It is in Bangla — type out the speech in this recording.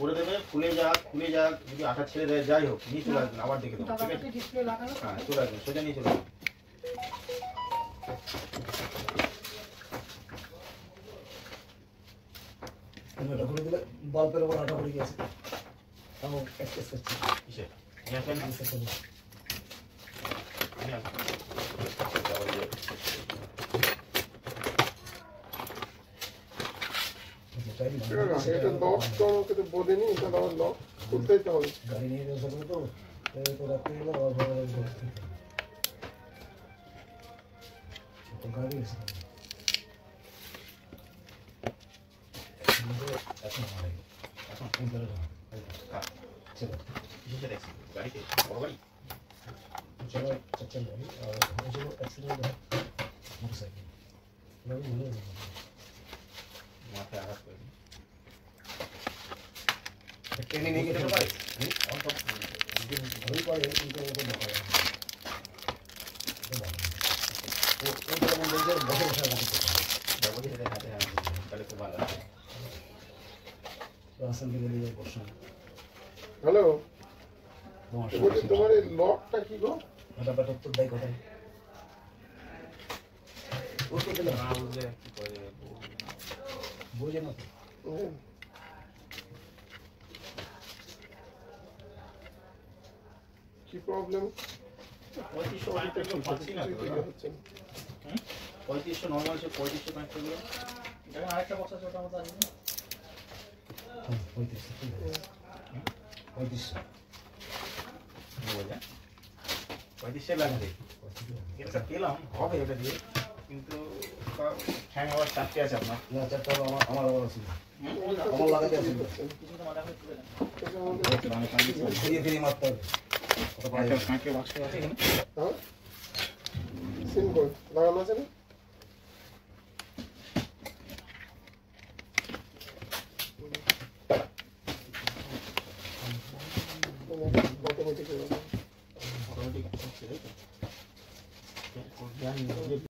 করে দেবে, খুলে যাক যদি আঠা ছেড়ে দেয় যাই হোক নিয়ে চলে আসবেন, আবার দেখে দেবো। ঠিক আছে, ডিসপ্লে লাগানো। হ্যাঁ চলে আসবেন, সোজা নিয়ে চলে আসবেন। এটা খুলে দিলে বাল্বের উপর আঠা পড়ে গেছে। তাও এক্সেস করছে। কিসে? নিয়ে আসবেন না? নিয়ে আসবেন। এটা লক তো আমাকে তো বলেনি, এটা আবার লক খুলতেই তো হবে। গাড়ি নিয়ে গেছে তো তো রাখতে গেলে আবার ভালো লাগবে। তো গাড়ি আছে এখন হয় এখন ফোন করে চলো কিসে দেখছি গাড়িতে? বড় গাড়ি? চলো চল গাড়ি আর চলো অ্যাক্সিডেন্ট হয় মোটরসাইকেল গাড়ি মনে হয় মাথায় আঘাত করে ট্রেনে নিয়ে গেছে পারে। ওই পারে কিন্তু ওটা দেখা যায় ওই যেমন বলছে বসে বসে আঘাত ব্যবধি হাতে তাহলে খুব ভালো আছে। রাস্তা থেকে নিয়ে বসে হ্যালো, বলছি তোমার এই লকটা কি গো? ফটাফট উত্তর দেয় কোথায় উত্তর দিলে না বুঝলে কি করে বুঝে না তো কি প্রবলেম? 3500 কানেক্ট করলে পাচ্ছি না তো। 3500 নরমাল সে 3500 কানেক্ট করলে এটা আরেকটা বক্স আছে, ওটা মতো আছে না? 35 বলে 3500 লাগবে। এটা পেলাম হবে এটা দিয়ে, কিন্তু হ্যাং আবার চারটে আছে আপনার। না চারটা আমার আবার আছে আমার লাগাতে আছে কিছু তো মাথা করে তুলে দেন। ফিরিয়ে ফিরিয়ে মারতে হবে কাঁচের বাক্স আছে এখানে। হ্যাঁ, সিম কই লাগানো আছে না? অটোমেটিক অটোমেটিক আছে তাই তো।